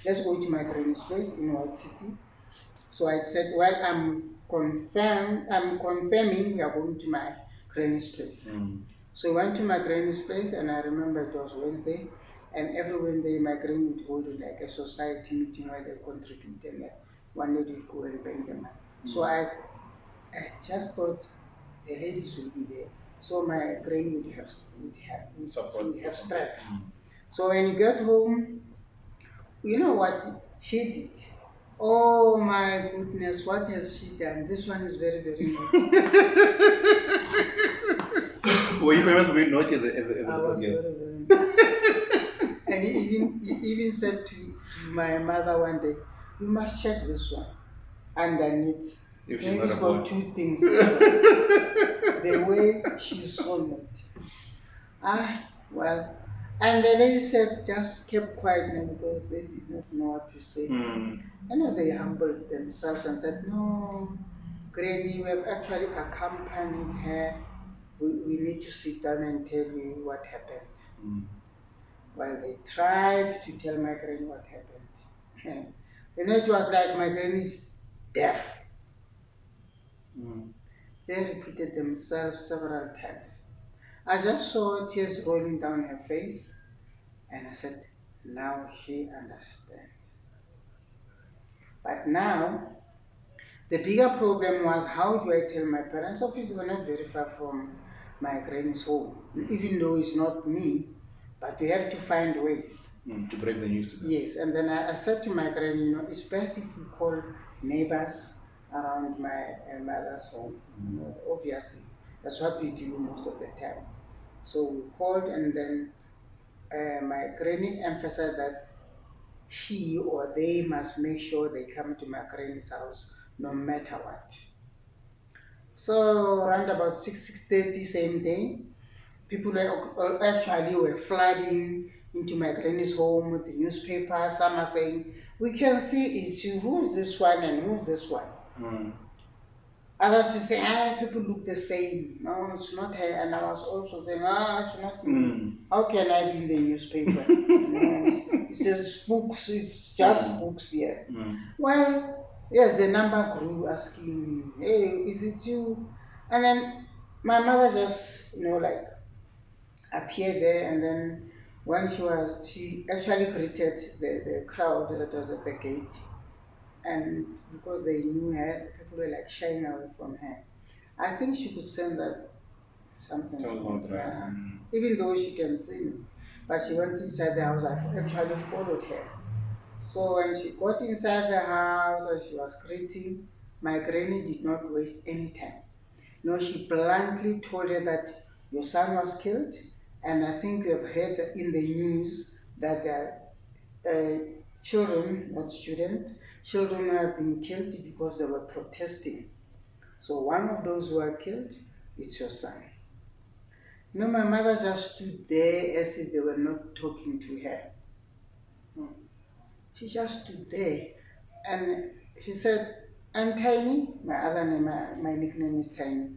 Let's go to my granny's place in White City. So I said, well, I'm confirming we are going to my granny's place. So I went to my granny's place, and I remember it was Wednesday. And every Wednesday, my granny would hold like a society meeting where they contribute, and one lady would go and bring them. So I just thought the ladies would be there. So my brain would have strength. So when you get home, you know what she did? Oh my goodness, what has she done? This one is very, very naughty. Were you famous for being naughty as a little girl? And he even said to my mother one day, you must check this one underneath. If she's Maybe not it's a got boy. two things. The way she's so naughty. Well, and the lady said, just kept quiet now because they did not know what to say. They humbled themselves and said, no, Granny, we have actually accompanied her. We need to sit down and tell you what happened. Well, they tried to tell my granny what happened. It was like my granny is deaf. They repeated themselves several times. I just saw tears rolling down her face, and I said, now she understands. But now, the bigger problem was, how do I tell my parents? Obviously, they were not very far from my granny's home, even though it's not me, but we have to find ways. To break the news to them. Yes, and then I said to my granny, it's best if we call neighbors around my mother's home. Obviously, that's what we do most of the time. So we called, and then my granny emphasized that he or they must make sure they come to my granny's house no matter what. So around about 6:30 same day, people actually were flooding into my granny's home with the newspaper. Some are saying, "We can see it's you. Who's this one and who's this one?" Mm. Others will say, people look the same. No, it's not her. And I was also saying, it's not me. Mm. How can I be in the newspaper? No, it says spooks, it's just spooks here. Mm. Well, yes, the number grew asking, hey, is it you? And then my mother just, like appeared there, and then when she actually greeted the crowd that was at the gate. And because they knew her, people were like shying away from her. I think she could sense that something. Sounds not right. Yeah. Even though she can see me. But she went inside the house. I actually followed her. So when she got inside the house and she was greeting, my granny did not waste any time. No, she bluntly told her that your son was killed, and I think you have heard in the news that children, not students, children have been killed because they were protesting. So one of those who were killed, it's your son. My mother just stood there as if they were not talking to her. She just stood there, and she said, "I'm Tiny." My other name, my nickname is Tiny.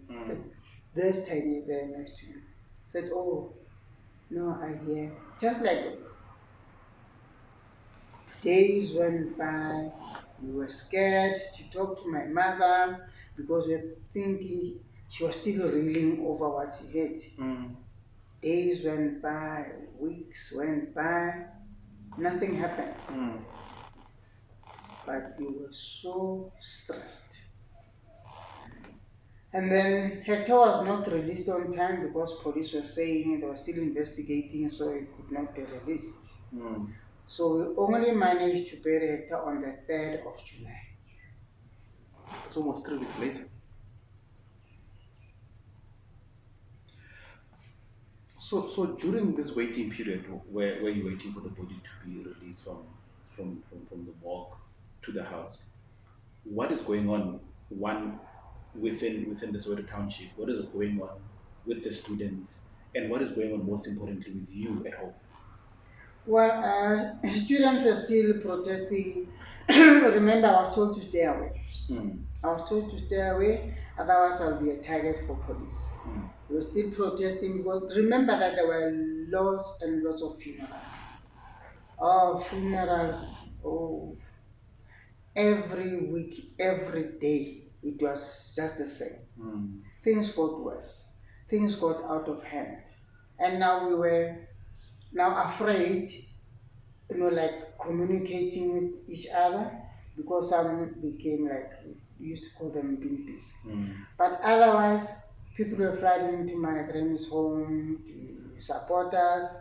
There's Tiny there next to him. Said, "Oh, no, I hear." Just like that. Days went by. We were scared to talk to my mother because we were thinking she was still reeling over what she had. Days went by, weeks went by, nothing happened. But we were so stressed. And then Hector was not released on time because police were saying they were still investigating, so he could not be released. So we only managed to bury Hector on the 3rd of July. It's almost 3 weeks later. So during this waiting period where you're waiting for the body to be released from the morgue to the house, what is going on within the Soweto township? What is going on with the students, and what is going on most importantly with you at home? Well, students were still protesting. Remember, I was told to stay away. I was told to stay away, otherwise I'll be a target for police. We were still protesting because remember that there were lots and lots of funerals. Oh, funerals. Oh, every week, every day, it was just the same. Things got worse. Things got out of hand. And now we were now afraid, like communicating with each other because some became like, we used to call them bimpies. But otherwise, people were flooding into my granny's home to support us,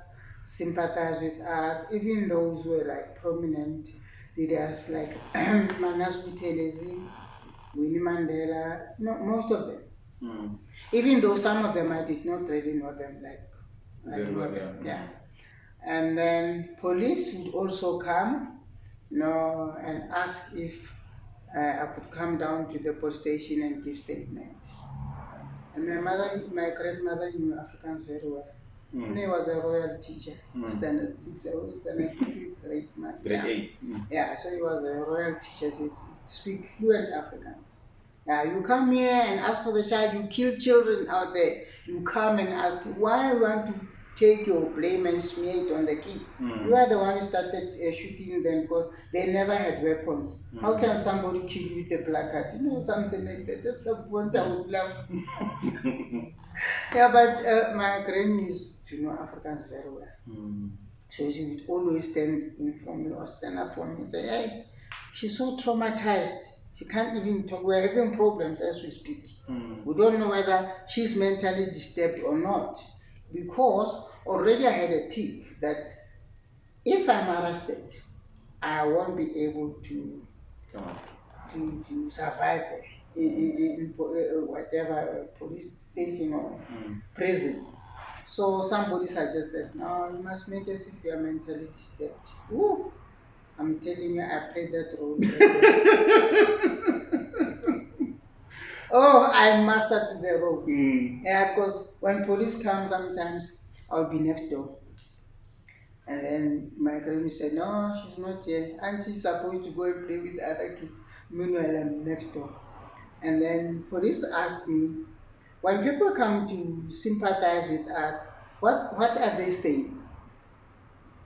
sympathize with us, even those who were like prominent leaders like Nnusi Gazi, Winnie Mandela, no, most of them. Even though some of them I did not really know them, like I know them, yeah. And then police would also come, and ask if I could come down to the police station and give statement. And my grandmother knew Afrikaans very well. She was a royal teacher, standard 6, standard 6, grade 9. Grade 8. Yeah, so he was a royal teacher, so he speak fluent Afrikaans. Yeah, you come here and ask for the child, you kill children out there. You come and ask, why you want to take your blame and smear it on the kids? You are the one who started shooting them because they never had weapons. How can somebody kill you with a placard? Something like that. That's a point I would love. Yeah, but my granny used to know Afrikaans very well. So she would always stand in for me or stand up for me and say, hey, she's so traumatized. She can't even talk. We're having problems as we speak. We don't know whether she's mentally disturbed or not. Because already I had a tip that if I'm arrested, I won't be able to survive in whatever police station or prison. So somebody suggested, no, you must make as if you are mentally disturbed. Ooh. I'm telling you, I played that role. Oh, I mastered the role. Yeah, because when police come, sometimes I'll be next door. And then my grandma said, no, she's not here. And she's supposed to go and play with other kids. Meanwhile, I'm next door. And then police asked me, when people come to sympathize with us, what are they saying?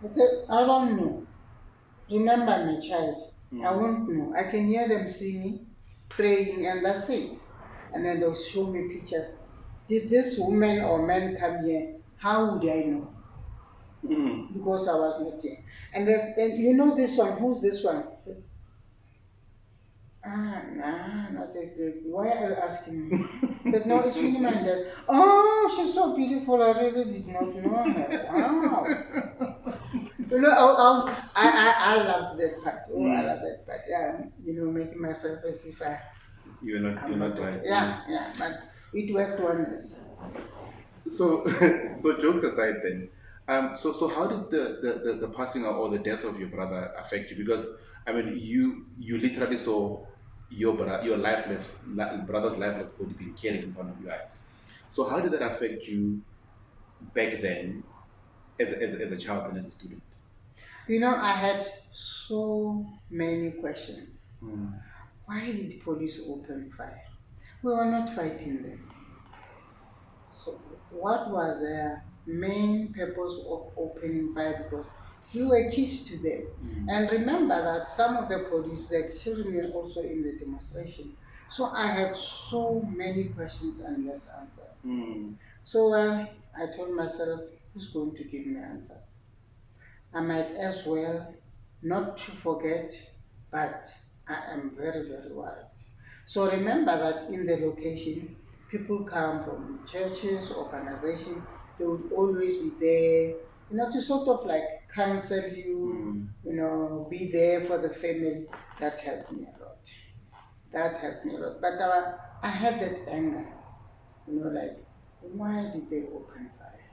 I said, I don't know. Remember my child. I won't know. I can hear them singing, praying, and that's it. And then they'll show me pictures. Did this woman or man come here? How would I know? Because I was not here. And you know this one, who's this one? Nah, not this day. Why are you asking me? I said, no, it's really my dad. Oh, she's so beautiful. I really did not know her. Wow. You know, I loved that part. Oh, I love that part. Yeah, making myself as if you're not right. Yeah, but it worked wonders. So, so jokes aside, then, so how did the passing or the death of your brother affect you? Because I mean, you literally saw your brother's lifeless body being carried in front of your eyes. So how did that affect you back then, as a child and as a student? I had so many questions. Why did police open fire? We were not fighting them. So, what was the main purpose of opening fire? Because we were kids to them. And remember that some of the police, the children, were also in the demonstration. So I had so many questions and less answers. So I told myself, who's going to give me answers? I might as well not to forget, but I am very, very worried. So remember that in the location, people come from churches, organizations, they would always be there, to sort of like counsel you, be there for the family. That helped me a lot. That helped me a lot. But I had that anger, like, why did they open fire?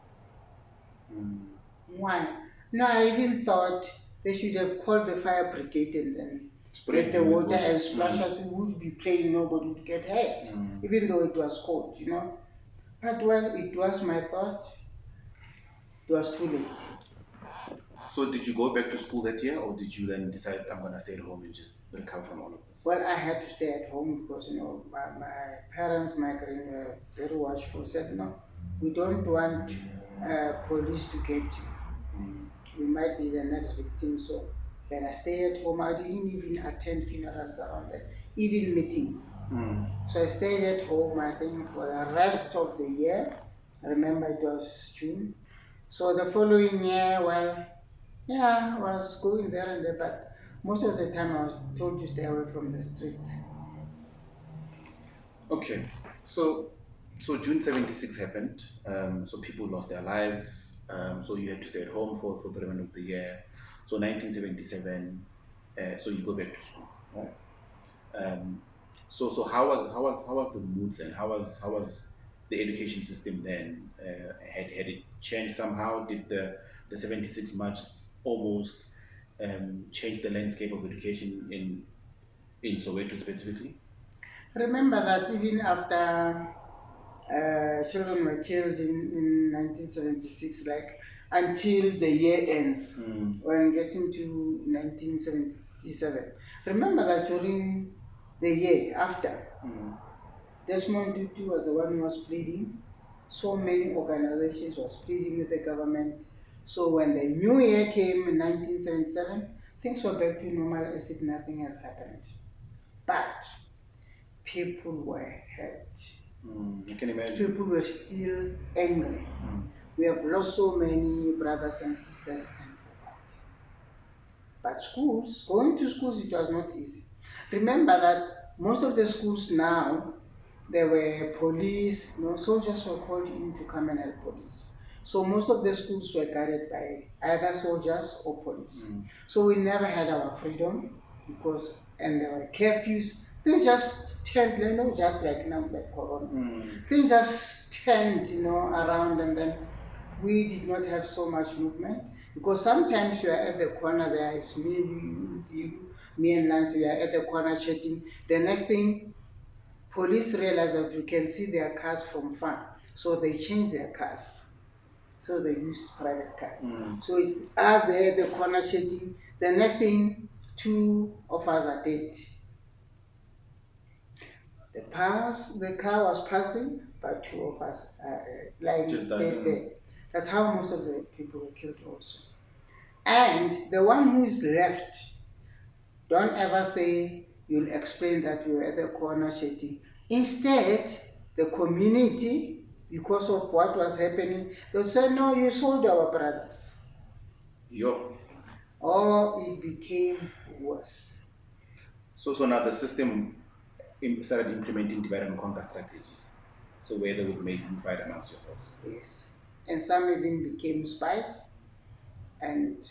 Why? No, I even thought they should have called the fire brigade and then get the water and splash us. We would be playing, nobody would get hurt, even though it was cold. But when it was my thought, it was too late. So did you go back to school that year, or did you then decide I'm gonna stay at home and just recover from all of this? Well, I had to stay at home because my parents, my grandparents were very watchful. Said no, we don't want police to get you. We might be the next victim. So then I stayed at home. I didn't even attend funerals around that, even meetings. So I stayed at home. I think for the rest of the year. I remember it was June. So the following year, well, yeah, I was going there and there, but most of the time I was told to stay away from the streets. Okay, so June 76 happened. So people lost their lives. So you had to stay at home for the remainder of the year. So 1977. So you go back to school, right? So how was the mood then? How was the education system then? Had it changed somehow? Did the 76 March almost change the landscape of education in Soweto specifically? Remember that even after children were killed in 1976, like until the year ends, when getting to 1977. Remember that during the year after, Desmond Tutu was the one who was pleading. So many organizations was pleading with the government. So when the new year came in 1977, things were back to normal as if nothing has happened. But people were hurt. You can imagine. People were still angry. We have lost so many brothers and sisters and forgot. But schools, going to schools, it was not easy. Remember that most of the schools now, there were police, soldiers were called in to come and help police. So most of the schools were guarded by either soldiers or police. So we never had our freedom and there were curfews. Things just turned, just like now, like Corona. Things just turned, around, and then we did not have so much movement. Because sometimes you are at the corner, there is me, you, me and Nancy, we are at the corner chatting. The next thing, police realize that you can see their cars from far. So they change their cars. So they used private cars. So it's us there at the corner chatting. The next thing, two of us are dead. The car was passing, but two of us are lying Just died, dead there. That's how most of the people were killed also. And the one who is left, don't ever say you'll explain that you were at the corner chatting. Instead, the community, because of what was happening, they'll say, no, you sold our brothers. Yo. Or it became worse. So now the system started implementing divide and conquer strategies. So where they would make you fight amongst yourselves. Yes. And some even became spies, and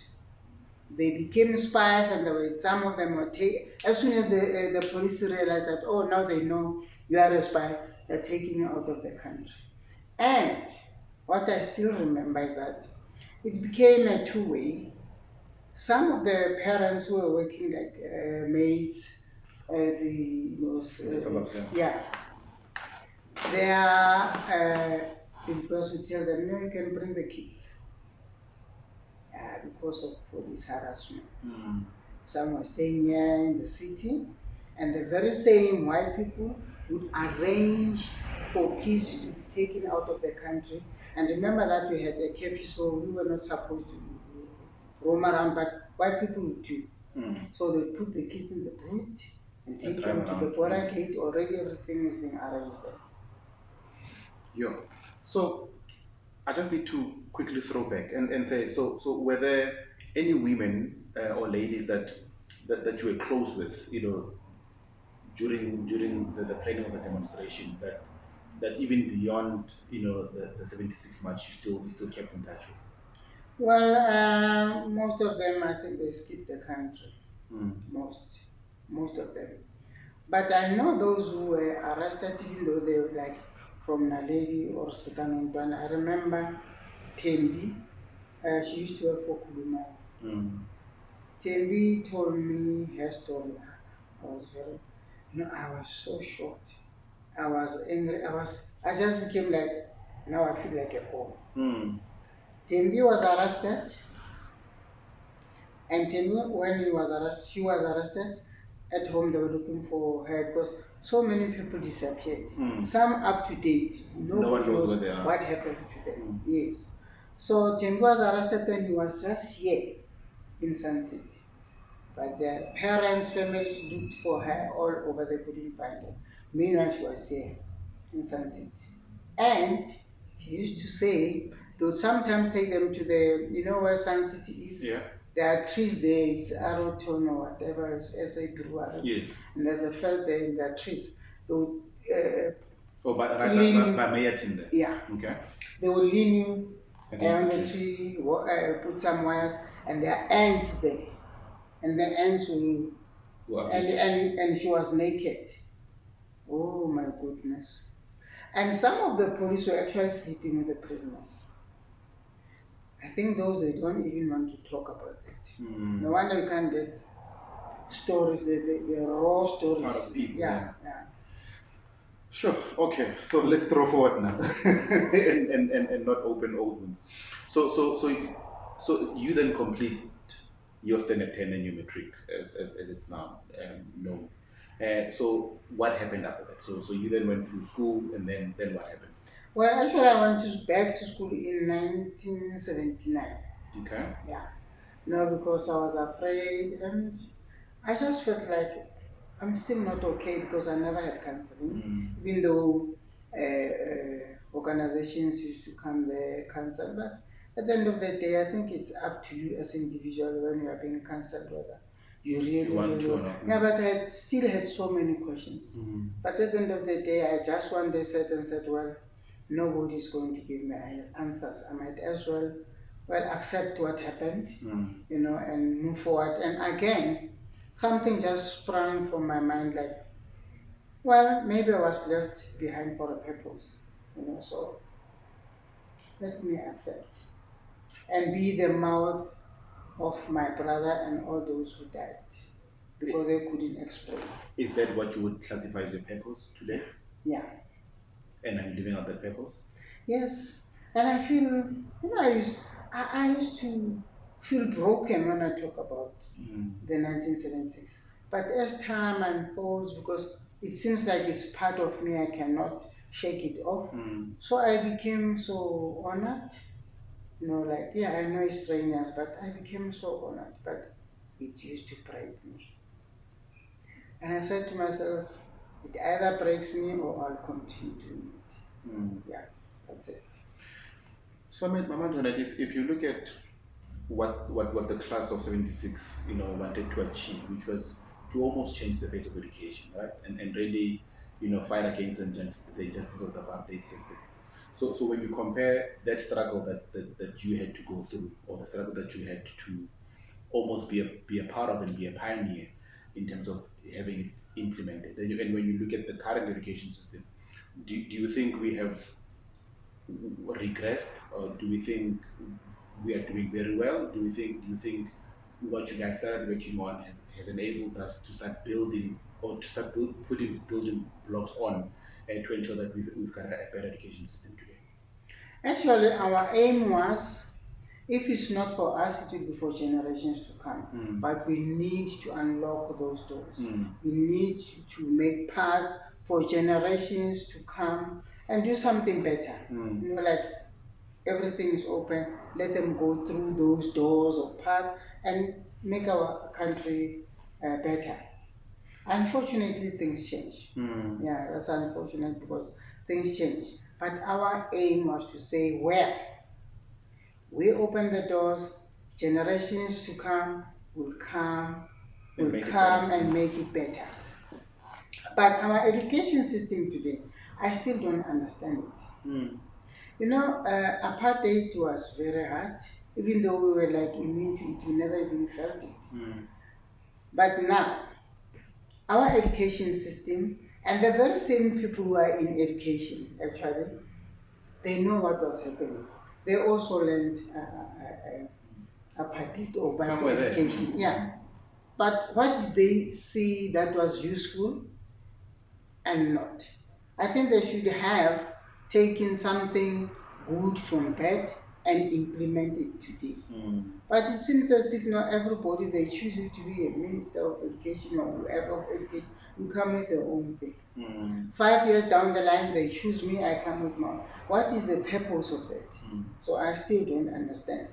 they became spies, and some of them were taken. As soon as the police realized that, oh, now they know you are a spy, they're taking you out of the country. And what I still remember is that it became a two-way. Some of the parents who were working like maids, The suburbs, yeah, their employers would tell them, no, you can bring the kids because of police harassment. Some were staying here in the city, and the very same white people would arrange for kids to be taken out of the country. And remember that we had a curfew, so we were not supposed to roam around, but white people would do. So they put the kids in the boot and take them to the border gate. Already everything is being arranged there. Yeah. So I just need to quickly throw back and say, so were there any women or ladies that you were close with, during the planning of the demonstration that even beyond the 76 March you still kept in touch with? Well, most of them, I think they skipped the country. Most of them. But I know those who were arrested, even though they were like from Naledi or Sikanondwana. I remember Tembi. She used to work for Kulumani. Tembi told me her story. I was very, I was so shocked. I was angry. I just became like, now I feel like a boy. Tembi was arrested, and Tembi, when she was arrested. At home, they were looking for her because so many people disappeared. Some up to date. No one knows where they are. What happened to them. Yes. So Tembi was arrested when he was just here in Sun City. But their parents, families looked for her all over, they couldn't find her. Meanwhile, she was here in Sun City. And he used to say they would sometimes take them to where Sun City is? Yeah. There are trees there, it's Arrowton or whatever, it's SA Brewery. Yes. And there's a felt there in the trees. They would, by Mayatin there. yeah. Okay. They will lean you on the tree, put some wires, and there are ants there. And the ants will, and she was naked. Oh my goodness. And some of the police were actually sleeping with the prisoners. I think those they don't even want to talk about it. No wonder you can't get stories, the raw stories. Out of people, yeah. Sure. Okay. So let's throw forward now, and not open old wounds. So you then complete your standard 10 and your matric as it's now known. So what happened after that? So you then went through school, and then what happened? Well, actually, I went back to school in 1979. Okay. Yeah. No, because I was afraid, and I just felt like I'm still not okay because I never had counseling, even though organizations used to come there, counsel. But at the end of the day, I think it's up to you as an individual when you are being counseled whether you really want to or not. Yeah, but I still had so many questions. But at the end of the day, I just one day said, well, nobody is going to give me answers. I might as well accept what happened, and move forward. And again, something just sprang from my mind like, well, maybe I was left behind for a purpose, so let me accept. and be the mouth of my brother and all those who died because they couldn't explain. Is that what you would classify as your purpose today? Yeah. And I'm living out that purpose? Yes. And I feel, I used to feel broken when I talk about the 1976. But as time unfolds, because it seems like it's part of me, I cannot shake it off. So I became so honored. Like, yeah, I know it's strangers, but I became so honored. But it used to break me. And I said to myself, it either breaks me or I'll continue doing it. Yeah, that's it. So, Mama Antoinette, if you look at what the class of 76, wanted to achieve, which was to almost change the fate of education, right? And really, fight against the injustice of the apartheid system. So when you compare that struggle that you had to go through, or the struggle that you had to almost be a part of and be a pioneer in terms of having it implemented, and when you look at the current education system, do you think we have regressed, or do we think we are doing very well? Do you think what you guys started working on has enabled us to start building, or to start putting building blocks on, and to ensure that we've got a better education system today? Actually, our aim was, if it's not for us, it will be for generations to come. But we need to unlock those doors. We need to make paths for generations to come and do something better. Like everything is open, let them go through those doors or paths and make our country better. Unfortunately, things change. Yeah, that's unfortunate because things change. But our aim was to say, where we open the doors, generations to come will come, and make it better. But our education system today, I still don't understand it. Apartheid was very hard, even though we were like immune to it, we never even felt it. But now, our education system, and the very same people who are in education, actually, they know what was happening. They also learned apartheid or bad Somewhere there. education. Yeah. But what did they see that was useful and not? I think they should have taken something good from bad and implement it today. But it seems as if not everybody, they choose you to be a minister of education or whoever of education, you come with their own thing. 5 years down the line, they choose me, I come with mine. What is the purpose of that? So I still don't understand.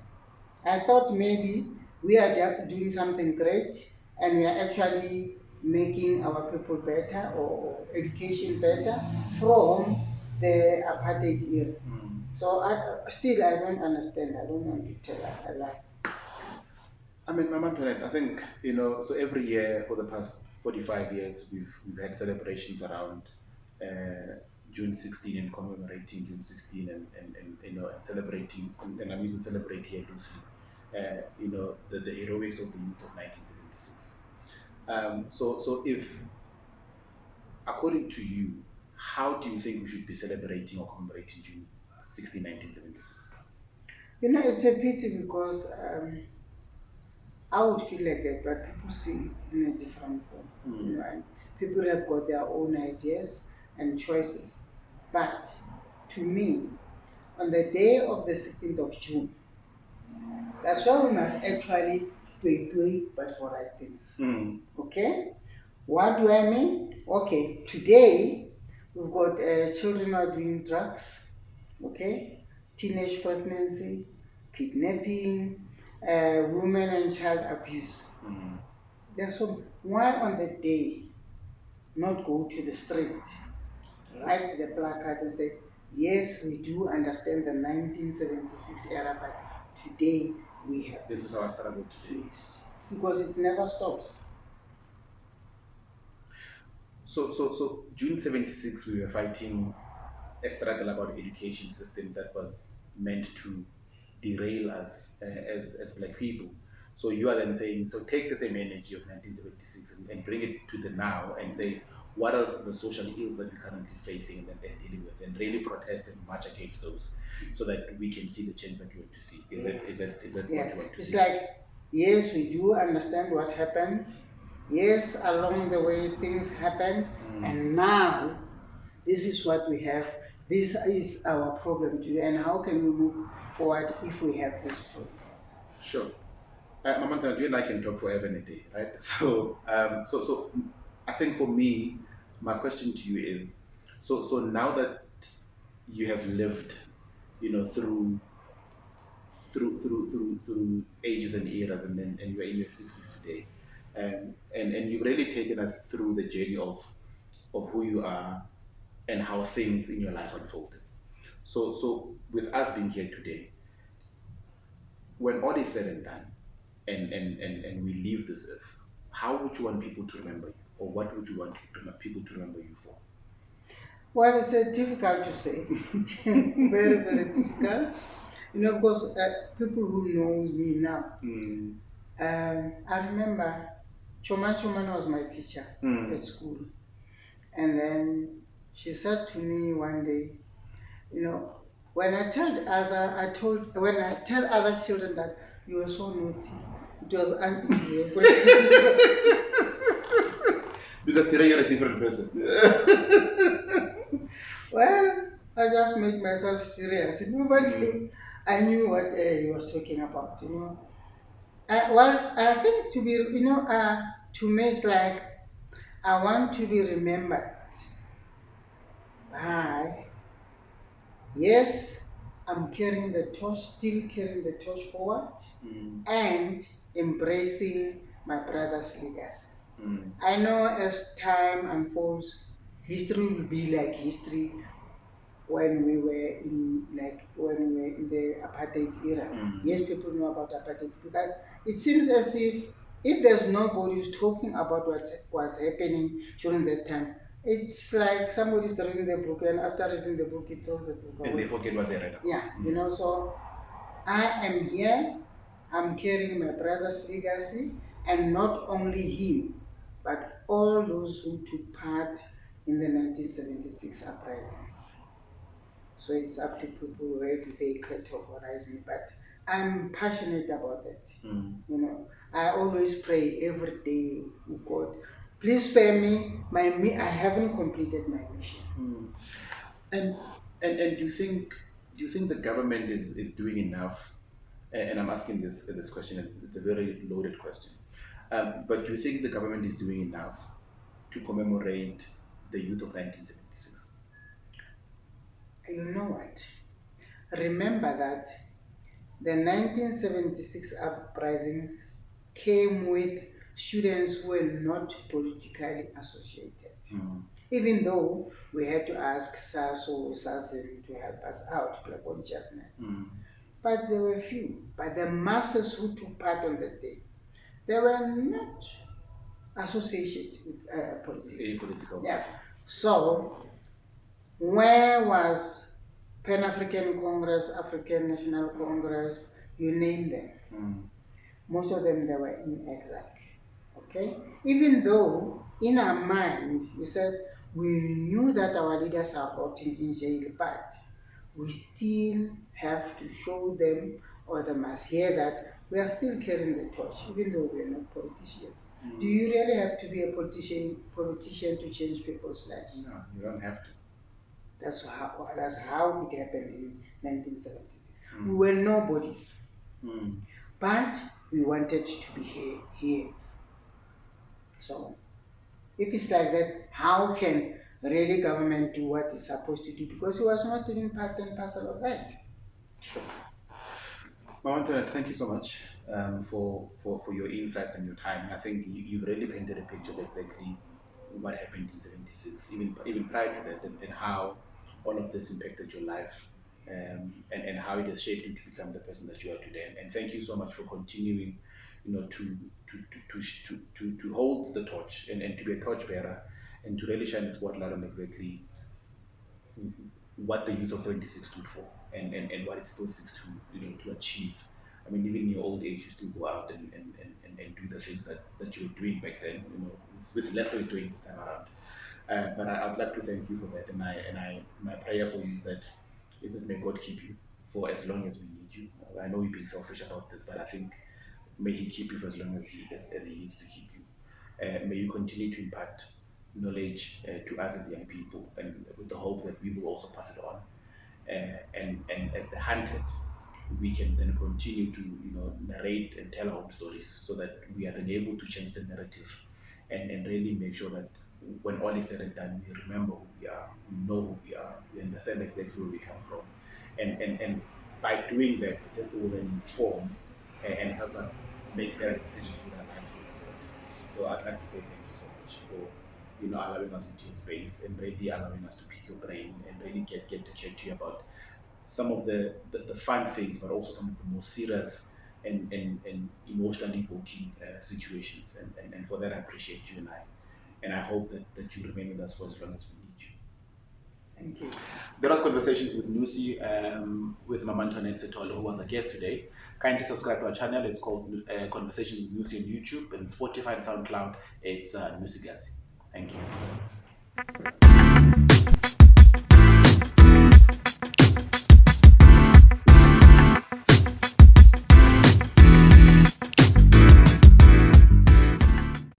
I thought maybe we are just doing something great and we are actually making our people better or education better from the apartheid era. So I don't understand. I don't want to tell a lie. I mean, Mama Antoinette, I think, so every year for the past 45 years, we've had celebrations around June 16 and commemorating June 16, and celebrating, and I'm using celebrate here loosely, the heroics of the youth of 1976. So if, according to you, how do you think we should be celebrating or commemorating June 16, 1976? It's a pity because I would feel like that, but people see it in a different form. And people have got their own ideas and choices. But to me, on the day of the 16th of June, that's why we must actually do but for right things. Okay? What do I mean? Okay, today we've got children are doing drugs, okay? Teenage pregnancy, kidnapping, women and child abuse. So why on the day not go to the street, write the placards and say, yes, we do understand the 1976 era, but today we have This is our struggle today. Yes, because it never stops. So June 76, we were fighting a struggle about education system that was meant to derail us as black people. So you are then saying, so take the same energy of 1976 and bring it to the now and say, what are the social ills that we're currently facing and dealing with, and really protest and march against those, so that we can see the change that we want to see. Is that what Yeah, you want to it's see? like, yes, we do understand what happened. Yes, along the way things happened, and now this is what we have. This is our problem today, and how can we move forward if we have these problems? Sure. Mama Antoinette, you and I can talk forever and a day, right? So I think for me, my question to you is, so now that you have lived, through ages and eras, and you're in your 60s today, and you've really taken us through the journey of who you are and how things in your life unfolded. So with us being here today, when all is said and done, and we leave this earth, how would you want people to remember you, or what would you want people to remember you for? Well, it's difficult to say. Very, very difficult. Because people who knows me now, I remember Choman Choman was my teacher at school. And then she said to me one day, you know, when I tell other children that you were so naughty, it was uneasy. Because today you're a different person. Well, I just made myself serious, but I knew what he was talking about. Well, I think to me it's like I want to be remembered by, yes, I'm carrying the torch, still carrying the torch forward, and embracing my brother's legacy. I know as time unfolds, history will be like history when we were in the apartheid era. Yes, people know about apartheid because it seems as if there's nobody who's talking about what was happening during that time, it's like somebody's reading the book, and after reading the book, he throws the book And they away. forget what they read. Yeah, so I am here, I'm carrying my brother's legacy, and not only him, but all those who took part in the 1976 uprisings. So it's up to people where do they categorize me. But I'm passionate about it. I always pray every day, oh God, please spare me. I haven't completed my mission. And and do you think the government is doing enough? And I'm asking this question. It's a very loaded question. But do you think the government is doing enough to commemorate the youth of 1976? You know what? Remember that the 1976 uprisings came with students who were not politically associated. Even though we had to ask SAS or SASM to help us out, Black Consciousness. But there were few. But the masses who took part on that day, they were not associated with politics. Apolitical. Yeah. So, where was Pan African Congress, African National Congress, you name them? Most of them they were in exile. Okay? Even though in our mind we said we knew that our leaders are rotting in jail, but we still have to show them, or they must hear that we are still carrying the torch, even though we are not politicians. Do you really have to be a politician to change people's lives? No, you don't have to. That's how it happened in 1976. We were nobodies, but we wanted to be here. So if it's like that, how can really government do what it's supposed to do? Because it was not even part and parcel of that. Sure. Mama Antoinette, thank you so much for your insights and your time. I think you've really painted a picture of exactly what happened in 76, even prior to that, and how all of this impacted your life, and how it has shaped you to become the person that you are today. And thank you so much for continuing, to hold the torch, and to be a torch bearer, and to really shine the spotlight on exactly what the youth of 76 stood for, and what it still seeks to achieve. I mean, even in your old age, you still go out and do the things that you were doing back then, with less than doing this time around. But I'd like to thank you for that, and my prayer for you is that may God keep you for as long as we need you. I know you're being selfish about this, but I think may He keep you for as long as as He needs to keep you. May you continue to impart knowledge to us as young people, and with the hope that we will also pass it on. And as the hunted, we can then continue to narrate and tell our own stories, so that we are then able to change the narrative, and really make sure that when all is said and done, we remember who we are, we know who we are, we understand exactly where we come from, and by doing that, this will then inform and help us make better decisions with our lives going forward. So I'd like to say thank you so much for allowing us into your space, and really allowing us to pick your brain and really get to chat to you about some of the fun things, but also some of the more serious and emotionally evoking situations. And for that, I appreciate you, and I hope that you remain with us for as long as we need you. Thank you. There was conversations with Nnusi, with Mama Antoinette Sithole, who was a guest today. Kindly subscribe to our channel. It's called Conversations with Nnusi on YouTube, and Spotify and SoundCloud. It's Nnusi Gazi. Thank you.